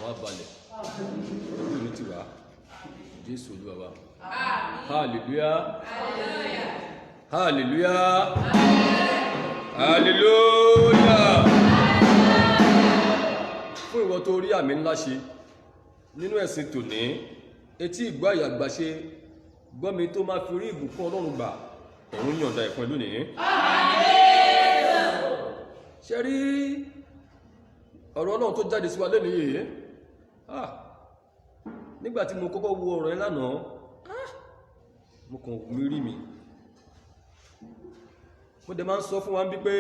wá balẹ̀ ojú ní tiwa Jésù Olúwa wa. Hallelujah. Hallelujah. Hallelujah. Fún ìwọ tó rí àmì ńlá ṣe nínú ẹ̀sìn tòní, etí ìgbọ́ àyàgbà ṣe gbọ́ mi tó máa fi rí ìbùkún Ọlọ́run gbà, òun yọ̀ǹda ẹ̀fún ìlú nìyí. Ṣé rí ọ̀rọ̀ Ọlọ́run tó jáde sí wa lónìí yìí? Nígbàtí mo kọ́kọ́ wo ọ̀rọ̀ yẹn lánàá, mo kàn mí rí mi. Mo dẹ̀ máa ń sọ fún wa bí pé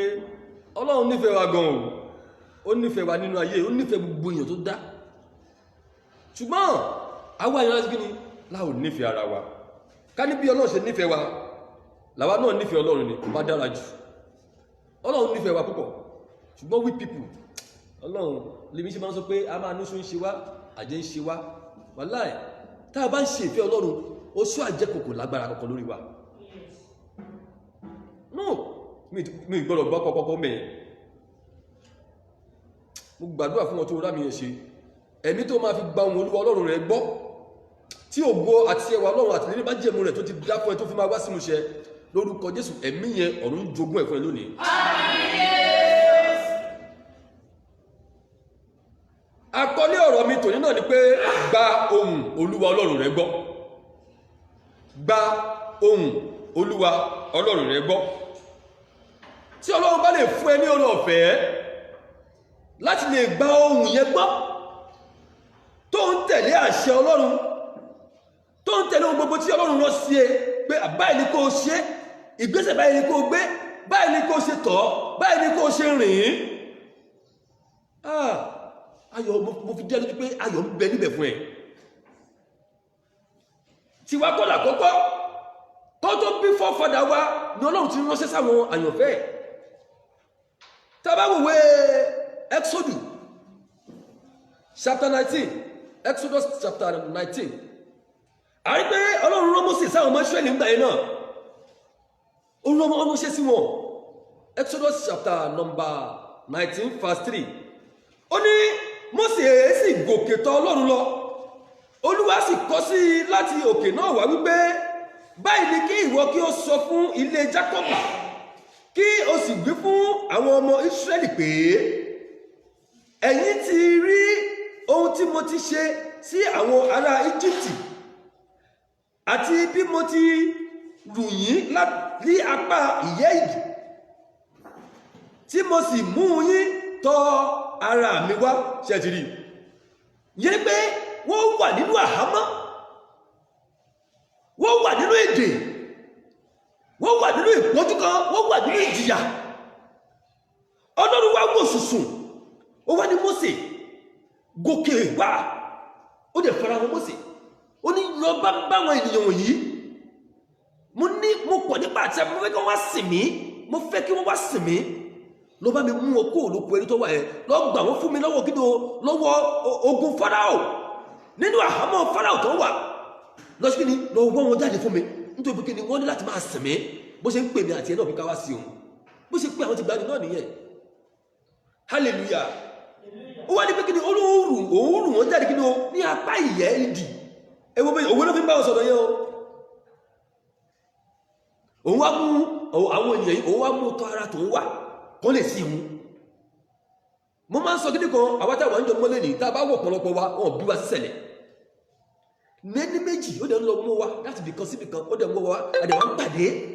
Ọlọ́run nífẹ̀ẹ́ wa gan o, ó nífẹ̀ẹ́ wa nínú ayé, ó nífẹ̀ẹ́ gbogbo èèyàn tó dá. Ṣùgbọ́n àwa èèyàn láti gíní láò nífẹ̀ẹ́ ara wa. Ká ní bí Ọlọ́run ṣe nífẹ̀ẹ́ wa, làwa náà nífẹ̀ẹ́ Ọlọ́run ni, kò bá dára jù. Ọlọ́run nífẹ̀ẹ́ wa púpọ̀, ṣùgbọ́n we people, Ọlọ́run lèmi ṣe máa ń sọ pé a máa núṣu ń ṣe wá, àjẹ́ ń ṣe wá. Wàláì, tá a bá ń ṣe ìfẹ́ Ọlọ́run, oṣù àjẹkòkò lágbára kankan lórí wa. No, mi gbọ́dọ̀ gbọ́ kọ́kọ́ mẹ́yẹn. Mo gbàdúrà fún wọn tó rá mi yẹn ṣe. Ẹ̀mí tó máa fi gba ohun Olúwa Ọlọ́run rẹ̀ gbọ́, tí ògo àti ẹwà Ọlọ́run àti lérí májẹ̀mú rẹ̀ tó ti dá fún ẹ tó fi máa wá sínú iṣẹ́ lórúkọ Jésù, ẹ̀mí yẹn ọ̀run jogún ẹ̀ fún ẹ lónìí. Àkọlé ọ̀rọ̀ mi tòní náà ni pé gba ohùn Olúwa Ọlọ́run rẹ gbọ́. Gba ohùn Olúwa Ọlọ́run rẹ gbọ́. Tí Ọlọ́run bá lè fún ẹ ní oore ọ̀fẹ́ láti lè gba ohùn yẹn gbọ́, tó ń tẹ̀lé àṣẹ Ọlọ́run, tó ń tẹ̀lé ohun gbogbo tí Ọlọ́run rán sí ẹ pé báyìí ni kó ṣe, ìgbésẹ̀ báyìí ni kó gbé, báyìí ni kó ṣe tọ̀, báyìí ni kó ṣe rìn. Ayọ̀, mo fi dẹ́ lójú pé ayọ̀ ń bẹ níbẹ̀ fún ẹ. Tiwa kọ́ làkọ́kọ́ tó tó bí fọ́fọ́dà wa ni Ọlọ́run ti ránṣẹ́ sáwọn àyànfẹ́. Tá bá wòwe Exodus chapter 19, Exodus chapter 19, a rí pé Ọlọ́run rán Mósè sáwọn ọmọ Ísírẹ́lì nígbà yẹn náà. Ó rán ọmọ ṣe sí wọn. Exodus chapter number 19 verse 3. Ó ní Mósè sì gòkè tọ̀ Ọlọ́run lọ. Olúwa sì kọ sí láti òkè náà wá wípé, báyìí ni kí ìwọ kí ó sọ fún ilé Jákọ́bù, kí o sì wí fún àwọn ọmọ Ísírẹ́lì pé, ẹ̀yin ti rí ohun tí mo ti ṣe sí àwọn ará Íjíbítì, àti bí mo ti lù yín ní apá ìyẹ́ ìdì, tí mo sì mú yín tọ̀ ara mi wá. Ṣé ti rí? Yẹ́ pé wọ́n wà nínú àhámọ́, wọ́n wà nínú èdè, wọ́n wà nínú ìpọ́njú kan, wọ́n wà nínú ìjìyà. Ọlọ́run wá wò sùsùn, ó wá ní Mósè gòkè wá, ó dẹ̀ fara wọn Mósè, ó ní lọ bá báwọn ènìyàn wọ̀nyí, mo pọ̀ nípa àti mo fẹ́ kí wọ́n wá sìn mí, mo fẹ́ kí wọ́n wá sìn mí, lọ bá mi mú ọkọ̀ olóko ẹni tó wà ẹ̀, lọ gbà wọ́n fún mi lọ́wọ́ kí lọ́wọ́ ogun Fáráò, nínú àhámọ́ Fáráò tó wà, lọ sí kí ni lọ wọ́n wọn jáde fún mi, nítorí pé kí ni wọ́n ní láti máa sìn mí, bó ṣe ń pè mí àti ẹ̀ náà fi ká wá sí òun, bó ṣe pé àwọn ti gbádùn náà nìyẹn. Hallelujah. Ó wá ní pé kí ni òórùn wọn jáde kí ni ó ní apá ìyẹ́ ìdì. Ewo bẹ́ẹ̀ òwe ló fi ń bá wọn sọ̀rọ̀ yẹn o. Òun wá mú àwọn ènìyàn yìí, òun wá mú tọ́ ara tó ń wà kọ́ lè sí ìhun. Mo máa ń sọ kíní kan, àwátà wà ń jọ mọ́lẹ̀ ní, tá a bá wọ̀ pọ̀lọpọ̀ wa, wọ́n bí wa sísẹ̀lẹ̀. Ní méjì, ó dẹ̀ ń lọ mú wa láti bìkan síbìkan, ó dẹ̀ mú wa, a dẹ̀ wá ń pàdé.